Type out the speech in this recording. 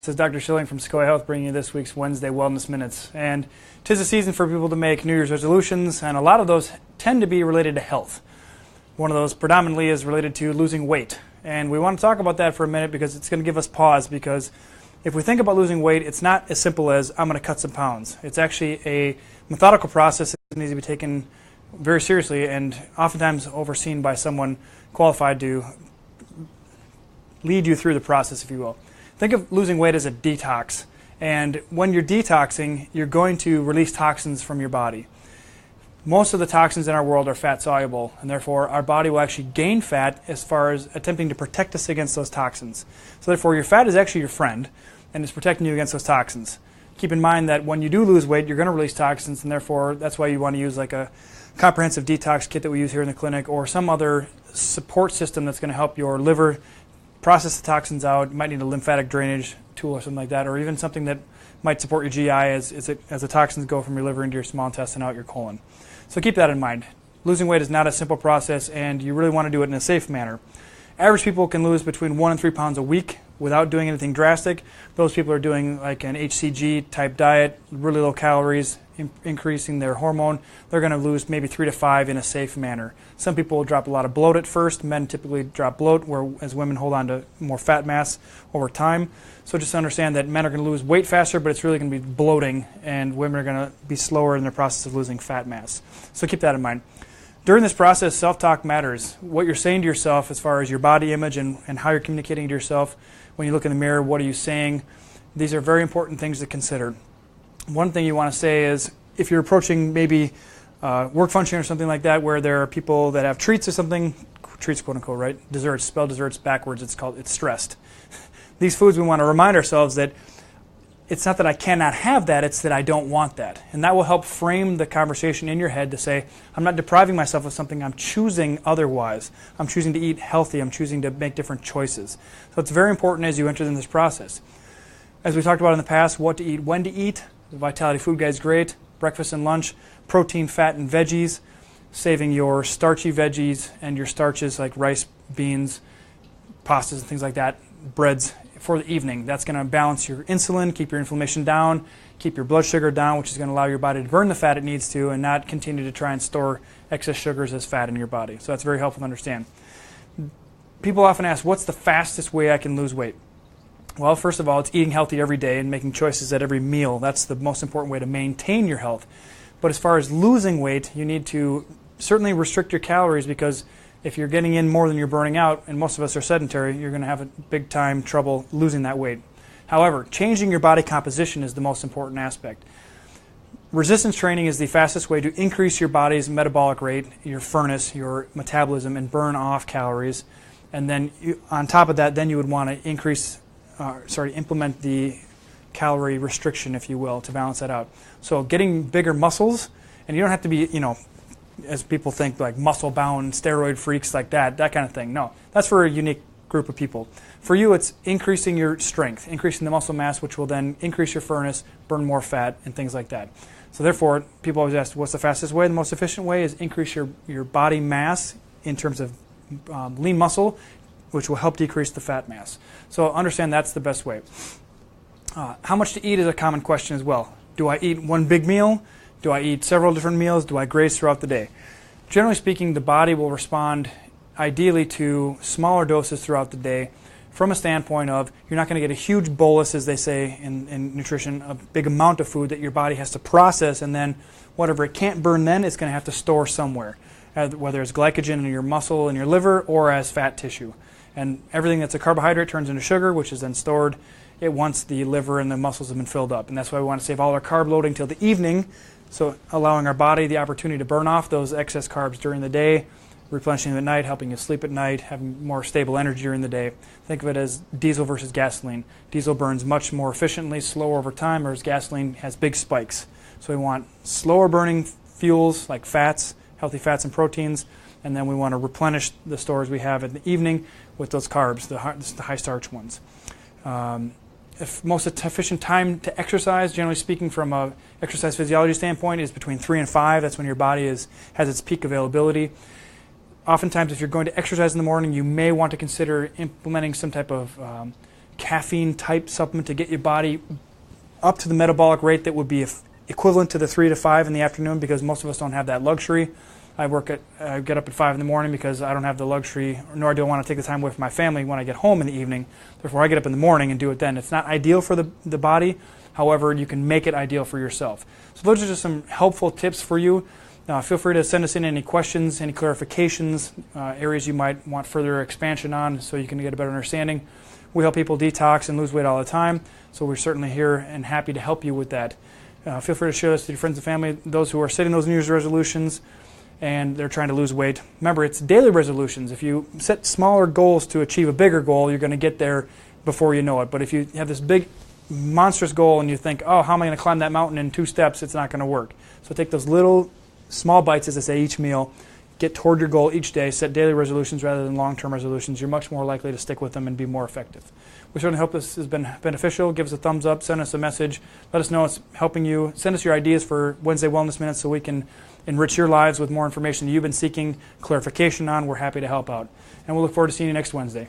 This is Dr. Schilling from Sequoia Health bringing you this week's Wednesday Wellness Minutes. And 'tis a season for people to make New Year's resolutions, and a lot of those tend to be related to health. One of those predominantly is related to losing weight. And we want to talk about that for a minute because it's going to give us pause, because if we think about losing weight, it's not as simple as I'm going to cut some pounds. It's actually a methodical process that needs to be taken very seriously and oftentimes overseen by someone qualified to lead you through the process, if you will. Think of losing weight as a detox, and when you're detoxing, you're going to release toxins from your body. Most of the toxins in our world are fat soluble, and therefore our body will actually gain fat as far as attempting to protect us against those toxins. So therefore your fat is actually your friend, and it's protecting you against those toxins. Keep in mind that when you do lose weight, you're going to release toxins, and therefore that's why you want to use like a comprehensive detox kit that we use here in the clinic, or some other support system that's going to help your liver process the toxins out. You might need a lymphatic drainage tool or something like that, or even something that might support your GI as the toxins go from your liver into your small intestine out your colon. So keep that in mind. Losing weight is not a simple process, and you really want to do it in a safe manner. Average people can lose between 1 and 3 pounds a week without doing anything drastic. Those people are doing like an HCG type diet, really low calories, increasing their hormone. They're going to lose maybe 3 to 5 in a safe manner. Some people will drop a lot of bloat at first. Men typically drop bloat, whereas women hold on to more fat mass over time. So just understand that men are going to lose weight faster, but it's really going to be bloating, and women are going to be slower in their process of losing fat mass. So keep that in mind. During this process, self-talk matters. What you're saying to yourself as far as your body image and how you're communicating to yourself. When you look in the mirror, what are you saying? These are very important things to consider. One thing you want to say is, if you're approaching maybe work function or something like that, where there are people that have treats or something, treats quote unquote, right? Desserts, spell desserts backwards, it's stressed. These foods, we want to remind ourselves that it's not that I cannot have that, it's that I don't want that. And that will help frame the conversation in your head to say, I'm not depriving myself of something, I'm choosing otherwise. I'm choosing to eat healthy, I'm choosing to make different choices. So it's very important as you enter in this process. As we talked about in the past, what to eat, when to eat. The Vitality Food Guide is great. Breakfast and lunch, protein, fat, and veggies. Saving your starchy veggies and your starches like rice, beans, pastas, and things like that, breads, for the evening. That's going to balance your insulin, keep your inflammation down, keep your blood sugar down, which is going to allow your body to burn the fat it needs to and not continue to try and store excess sugars as fat in your body. So that's very helpful to understand. People often ask, what's the fastest way I can lose weight? Well, first of all, it's eating healthy every day and making choices at every meal. That's the most important way to maintain your health. But as far as losing weight, you need to certainly restrict your calories, because if you're getting in more than you're burning out, and most of us are sedentary, you're going to have a big time trouble losing that weight. However, changing your body composition is the most important aspect. Resistance training is the fastest way to increase your body's metabolic rate, your furnace, your metabolism, and burn off calories. And then on top of that, then you would want to implement the calorie restriction, if you will, to balance that out. So getting bigger muscles, and you don't have to be, as people think, like muscle-bound steroid freaks like that kind of thing. No, that's for a unique group of people. For you, it's increasing your strength, increasing the muscle mass, which will then increase your furnace, burn more fat, and things like that. So therefore, people always ask, what's the fastest way? The most efficient way is increase your body mass in terms of lean muscle, which will help decrease the fat mass. So understand that's the best way. How much to eat is a common question as well. Do I eat one big meal? Do I eat several different meals? Do I graze throughout the day? Generally speaking, the body will respond ideally to smaller doses throughout the day, from a standpoint of you're not going to get a huge bolus, as they say in nutrition, a big amount of food that your body has to process, and then whatever it can't burn then, it's going to have to store somewhere, whether it's glycogen in your muscle and your liver or as fat tissue. And everything that's a carbohydrate turns into sugar, which is then stored once the liver and the muscles have been filled up. And that's why we want to save all our carb loading till the evening, so allowing our body the opportunity to burn off those excess carbs during the day, replenishing them at night, helping you sleep at night, having more stable energy during the day. Think of it as diesel versus gasoline. Diesel burns much more efficiently, slower over time, whereas gasoline has big spikes. So we want slower burning fuels like fats, healthy fats and proteins, and then we want to replenish the stores we have in the evening with those carbs, the high starch ones. If most efficient time to exercise, generally speaking from a exercise physiology standpoint, is between 3 and 5. That's when your body has its peak availability. Oftentimes, if you're going to exercise in the morning, you may want to consider implementing some type of caffeine type supplement to get your body up to the metabolic rate that would be equivalent to the 3 to 5 in the afternoon, because most of us don't have that luxury. I get up at 5 in the morning because I don't have the luxury, nor do I want to take the time away from my family when I get home in the evening. Therefore, I get up in the morning and do it then. It's not ideal for the body. However, you can make it ideal for yourself. So those are just some helpful tips for you. Feel free to send us in any questions, any clarifications, areas you might want further expansion on so you can get a better understanding. We help people detox and lose weight all the time, so we're certainly here and happy to help you with that. Feel free to share this to your friends and family, those who are setting those New Year's resolutions and they're trying to lose weight. Remember, it's daily resolutions. If you set smaller goals to achieve a bigger goal, you're going to get there before you know it. But if you have this big, monstrous goal and you think, oh, how am I going to climb that mountain in 2 steps, it's not going to work. So take those little, small bites, as I say, each meal. Get toward your goal each day. Set daily resolutions rather than long-term resolutions. You're much more likely to stick with them and be more effective. We certainly hope this has been beneficial. Give us a thumbs up. Send us a message. Let us know it's helping you. Send us your ideas for Wednesday Wellness Minutes so we can enrich your lives with more information that you've been seeking clarification on. We're happy to help out. And we'll look forward to seeing you next Wednesday.